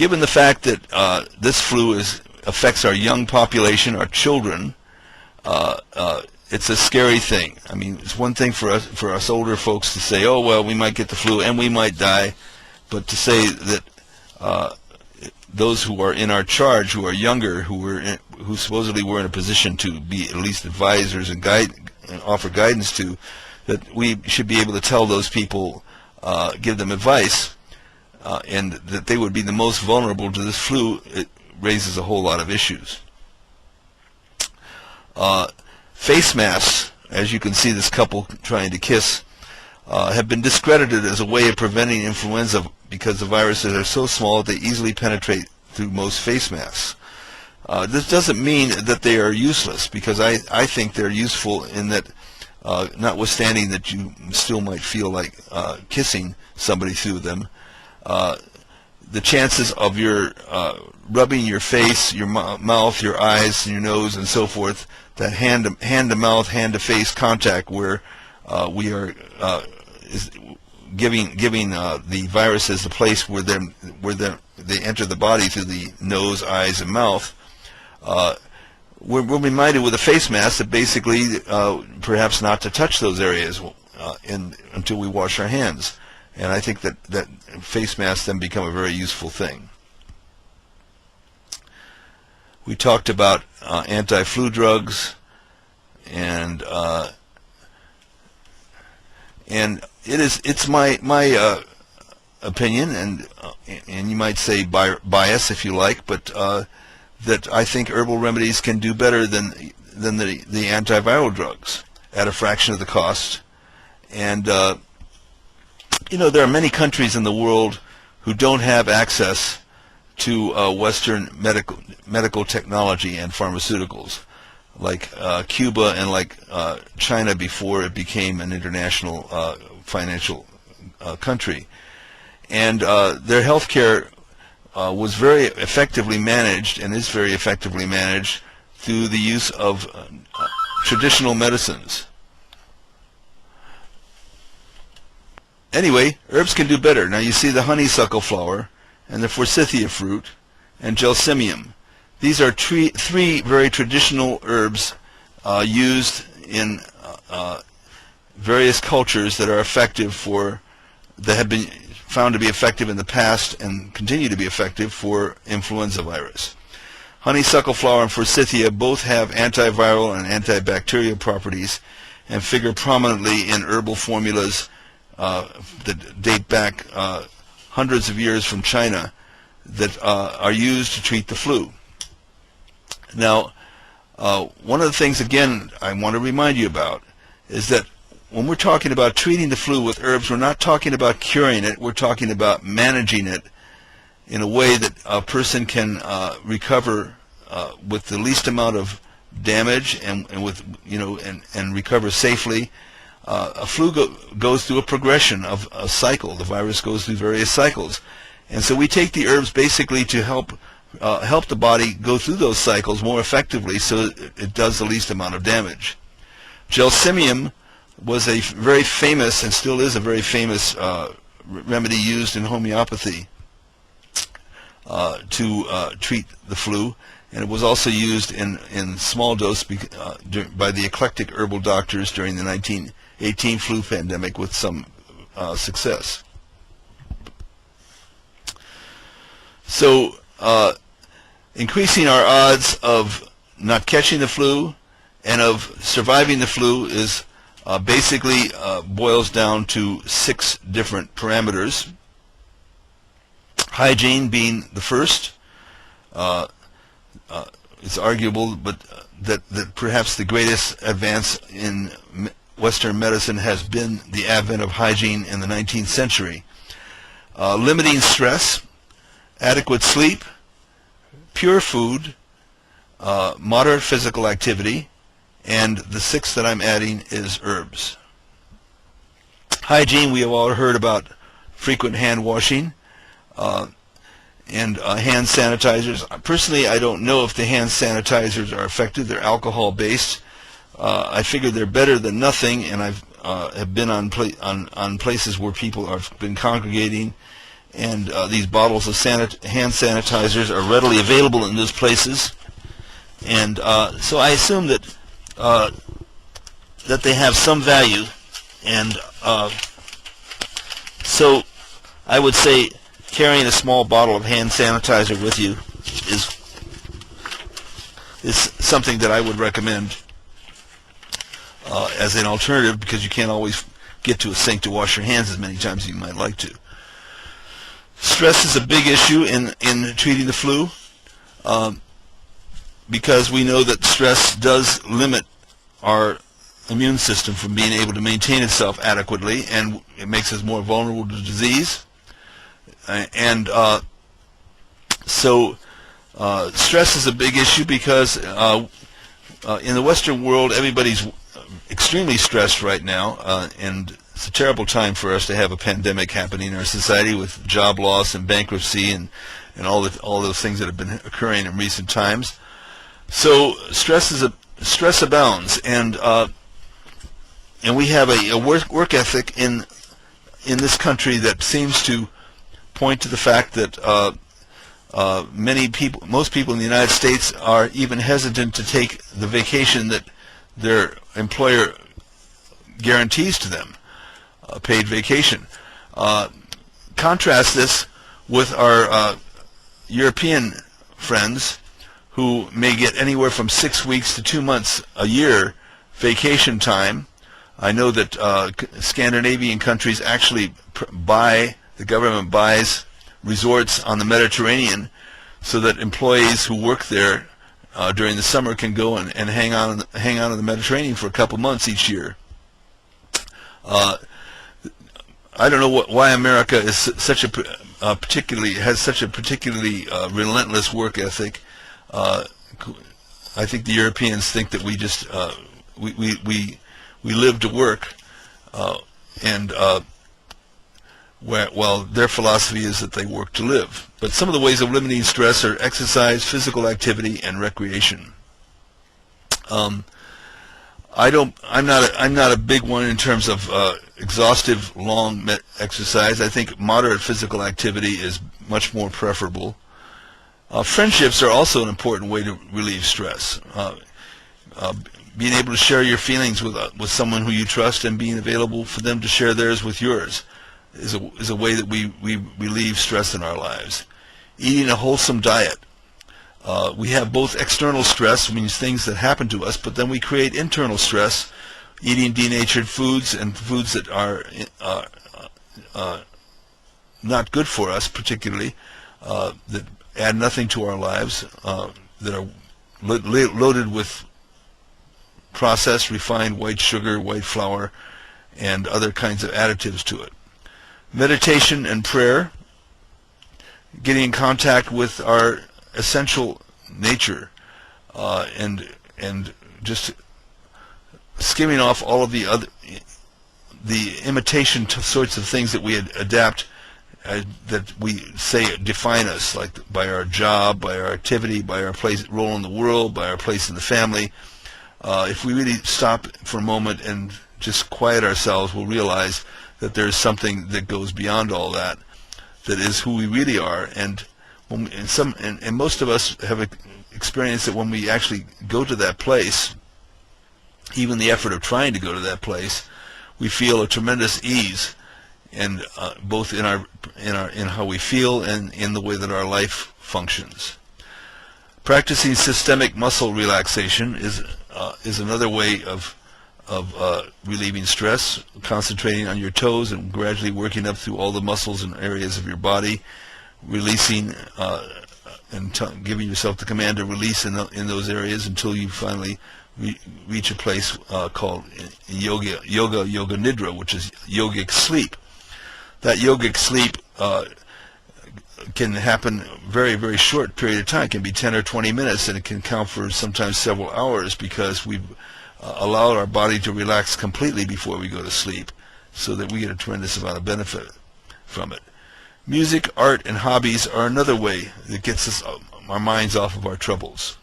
given the fact that this flu affects our young population, our children, it's a scary thing. I mean, it's one thing for us older folks to say, oh, well, we might get the flu and we might die, but to say that those who are in our charge, who are younger, who supposedly were in a position to be at least advisors and offer guidance to, that we should be able to tell those people, give them advice, and that they would be the most vulnerable to this flu, it raises a whole lot of issues. Face masks, as you can see this couple trying to kiss, have been discredited as a way of preventing influenza because the viruses are so small they easily penetrate through most face masks. This doesn't mean that they are useless, because I think they're useful in that, notwithstanding that you still might feel like kissing somebody through them, the chances of your rubbing your face, your mouth, your eyes, your nose, and so forth, that hand-to-mouth, hand-to-face contact where we are giving the viruses the place where they enter the body through the nose, eyes, and mouth. We're reminded with a face mask that basically perhaps not to touch those areas until we wash our hands. And I think that face masks then become a very useful thing. We talked about anti-flu drugs, and it's my opinion, and you might say bias if you like, but that I think herbal remedies can do better than the antiviral drugs at a fraction of the cost. And you know, there are many countries in the world who don't have access to Western medical technology and pharmaceuticals, like Cuba and like China before it became an international financial country. And their healthcare was very effectively managed, and is very effectively managed, through the use of traditional medicines. Anyway, herbs can do better. Now you see the honeysuckle flower, and the forsythia fruit, and gelsemium. These are three very traditional herbs used in various cultures that are effective that have been found to be effective in the past and continue to be effective for influenza virus. Honeysuckle flower and forsythia both have antiviral and antibacterial properties and figure prominently in herbal formulas that date back hundreds of years from China that are used to treat the flu. Now, one of the things, again, I want to remind you about is that when we're talking about treating the flu with herbs, we're not talking about curing it. We're talking about managing it in a way that a person can recover with the least amount of damage and with and recover safely. A flu goes through a progression of a cycle. The virus goes through various cycles, and so we take the herbs basically to help the body go through those cycles more effectively, so it does the least amount of damage. Gelsemium was a very famous, and still is a very famous, remedy used in homeopathy to treat the flu, and it was also used in small dose by the eclectic herbal doctors during the 1918 flu pandemic with some success. So increasing our odds of not catching the flu and of surviving the flu is basically boils down to 6 different parameters. Hygiene being the first. It's arguable, but that perhaps the greatest advance in Western medicine has been the advent of hygiene in the 19th century. Limiting stress, adequate sleep, pure food, moderate physical activity, and the 6th that I'm adding is herbs. Hygiene, we have all heard about frequent hand washing and hand sanitizers. Personally, I don't know if the hand sanitizers are effective. They're alcohol based. I figure they're better than nothing, and I've have been on places where people have been congregating, and these bottles of hand sanitizers are readily available in those places. And so I assume that that they have some value, and so I would say carrying a small bottle of hand sanitizer with you is something that I would recommend as an alternative, because you can't always get to a sink to wash your hands as many times as you might like to. Stress is a big issue in treating the flu, because we know that stress does limit our immune system from being able to maintain itself adequately, and it makes us more vulnerable to disease. And so stress is a big issue because in the Western world, everybody's extremely stressed right now, and it's a terrible time for us to have a pandemic happening in our society, with job loss and bankruptcy and all those things that have been occurring in recent times. So stress abounds, and we have a work ethic in this country that seems to point to the fact that most people in the United States are even hesitant to take the vacation that their employer guarantees to them, paid vacation. Contrast this with our European friends, who may get anywhere from 6 weeks to 2 months a year vacation time. I know that Scandinavian countries actually the government buys resorts on the Mediterranean so that employees who work there during the summer can go and hang out in the Mediterranean for a couple months each year. I don't know why America is such a has such a particularly relentless work ethic. I think the Europeans think that we just we live to work, and well, their philosophy is that they work to live. But some of the ways of limiting stress are exercise, physical activity, and recreation. I'm not a big one in terms of exhaustive long exercise. I think moderate physical activity is much more preferable. Friendships are also an important way to relieve stress. Being able to share your feelings with someone who you trust, and being available for them to share theirs with yours, is a way that we relieve stress in our lives. Eating a wholesome diet. We have both external stress, which means things that happen to us, but then we create internal stress, eating denatured foods and foods that are not good for us, particularly, that add nothing to our lives, that are loaded with processed, refined white sugar, white flour, and other kinds of additives to it. Meditation and prayer, getting in contact with our essential nature, and just skimming off all of the imitation sorts of things that we adapt, that we say define us, like by our job, by our activity, by our role in the world, by our place in the family. If we really stop for a moment and just quiet ourselves, we'll realize that there's something that goes beyond all that, that is who we really are. And most of us have experienced that when we actually go to that place, even the effort of trying to go to that place, we feel a tremendous ease, and both in how we feel and in the way that our life functions. Practicing systemic muscle relaxation is another way of relieving stress, concentrating on your toes and gradually working up through all the muscles and areas of your body, releasing and giving yourself the command to release in those areas until you finally reach a place called yoga nidra, which is yogic sleep. That yogic sleep can happen very, very short period of time. It can be 10 or 20 minutes, and it can count for sometimes several hours, because we've allowed our body to relax completely before we go to sleep, so that we get a tremendous amount of benefit from it. Music, art, and hobbies are another way that gets our minds off of our troubles.